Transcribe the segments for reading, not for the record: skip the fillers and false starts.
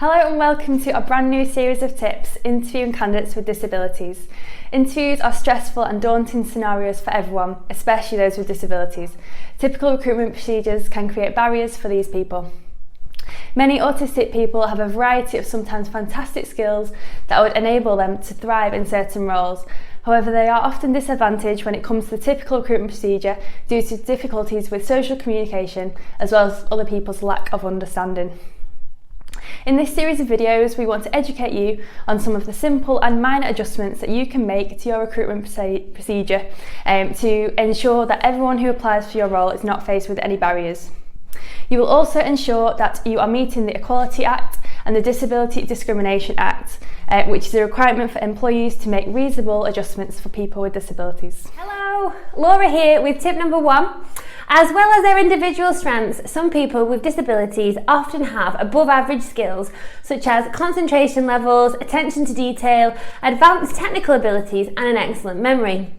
Hello and welcome to a brand new series of tips interviewing candidates with disabilities. Interviews are stressful and daunting scenarios for everyone, especially those with disabilities. Typical recruitment procedures can create barriers for these people. Many autistic people have a variety of sometimes fantastic skills that would enable them to thrive in certain roles. However, they are often disadvantaged when it comes to the typical recruitment procedure due to difficulties with social communication as well as other people's lack of understanding. In this series of videos, we want to educate you on some of the simple and minor adjustments that you can make to your recruitment procedure to ensure that everyone who applies for your role is not faced with any barriers. You will also ensure that you are meeting the Equality Act and the Discrimination Act, which is a requirement for employees to make reasonable adjustments for people with disabilities. Hello, Laura here with tip number 1. As well as their individual strengths, some people with disabilities often have above average skills such as concentration levels, attention to detail, advanced technical abilities and an excellent memory.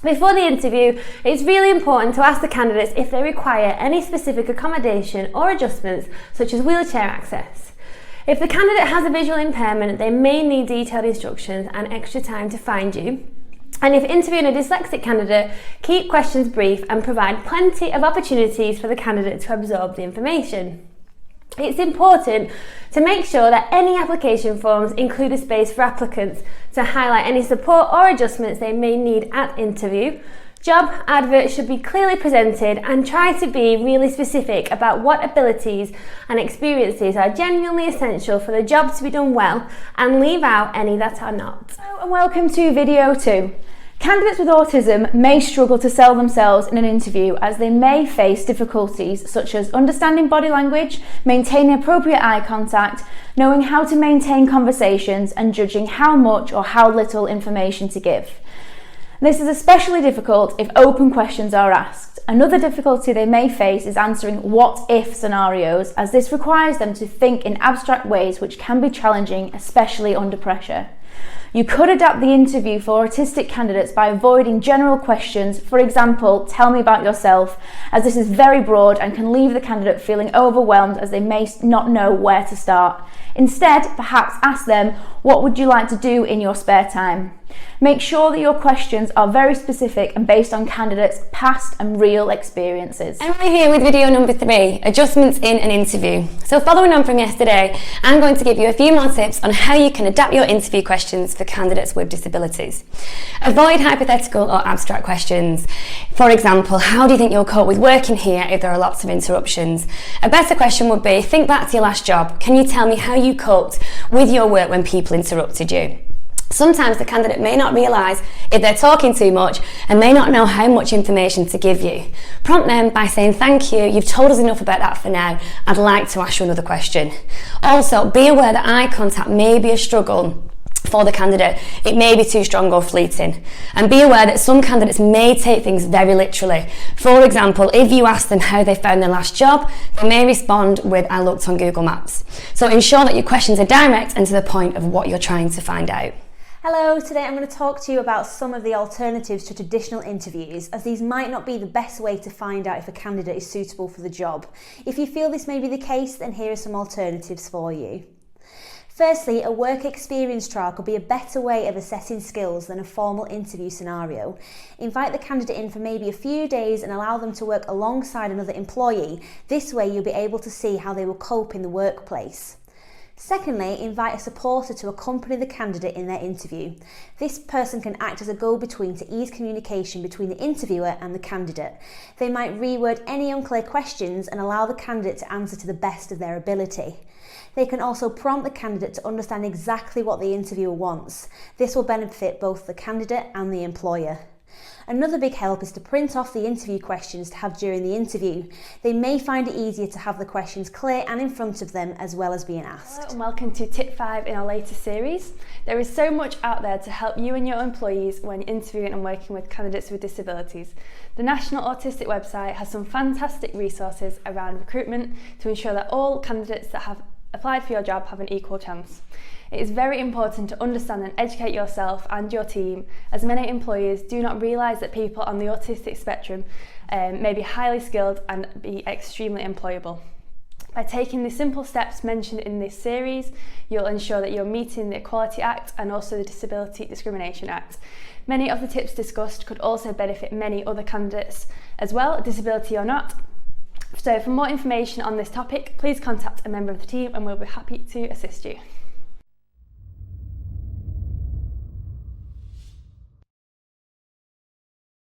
Before the interview, it's really important to ask the candidates if they require any specific accommodation or adjustments such as wheelchair access. If the candidate has a visual impairment, they may need detailed instructions and extra time to find you. And if interviewing a dyslexic candidate, keep questions brief and provide plenty of opportunities for the candidate to absorb the information. It's important to make sure that any application forms include a space for applicants to highlight any support or adjustments they may need at interview. Job adverts should be clearly presented and try to be really specific about what abilities and experiences are genuinely essential for the job to be done well and leave out any that are not. Hello and welcome to video 2. Candidates with autism may struggle to sell themselves in an interview as they may face difficulties such as understanding body language, maintaining appropriate eye contact, knowing how to maintain conversations and judging how much or how little information to give. This is especially difficult if open questions are asked. Another difficulty they may face is answering what-if scenarios, as this requires them to think in abstract ways which can be challenging, especially under pressure. You could adapt the interview for autistic candidates by avoiding general questions, for example, tell me about yourself, as this is very broad and can leave the candidate feeling overwhelmed as they may not know where to start. Instead, perhaps ask them, what would you like to do in your spare time? Make sure that your questions are very specific and based on candidates' past and real experiences. And we're here with video number 3, adjustments in an interview. So following on from yesterday, I'm going to give you a few more tips on how you can adapt your interview questions for candidates with disabilities. Avoid hypothetical or abstract questions. For example, how do you think you'll cope with working here if there are lots of interruptions? A better question would be, think back to your last job. Can you tell me how you coped with your work when people interrupted you? Sometimes the candidate may not realise if they're talking too much and may not know how much information to give you. Prompt them by saying, thank you, you've told us enough about that for now, I'd like to ask you another question. Also, be aware that eye contact may be a struggle for the candidate. It may be too strong or fleeting. And be aware that some candidates may take things very literally. For example, if you ask them how they found their last job, they may respond with, I looked on Google Maps. So ensure that your questions are direct and to the point of what you're trying to find out. Hello, today I'm going to talk to you about some of the alternatives to traditional interviews, as these might not be the best way to find out if a candidate is suitable for the job. If you feel this may be the case, then here are some alternatives for you. Firstly, a work experience trial could be a better way of assessing skills than a formal interview scenario. Invite the candidate in for maybe a few days and allow them to work alongside another employee. This way you'll be able to see how they will cope in the workplace. Secondly, invite a supporter to accompany the candidate in their interview. This person can act as a go-between to ease communication between the interviewer and the candidate. They might reword any unclear questions and allow the candidate to answer to the best of their ability. They can also prompt the candidate to understand exactly what the interviewer wants. This will benefit both the candidate and the employer. Another big help is to print off the interview questions to have during the interview. They may find it easier to have the questions clear and in front of them as well as being asked. Hello and welcome to tip 5 in our latest series. There is so much out there to help you and your employees when interviewing and working with candidates with disabilities. The National Autistic website has some fantastic resources around recruitment to ensure that all candidates that have applied for your job have an equal chance. It is very important to understand and educate yourself and your team, as many employers do not realise that people on the autistic spectrum may be highly skilled and be extremely employable. By taking the simple steps mentioned in this series, you'll ensure that you're meeting the Equality Act and also the Disability Discrimination Act. Many of the tips discussed could also benefit many other candidates as well, disability or not. So for more information on this topic, please contact a member of the team and we'll be happy to assist you.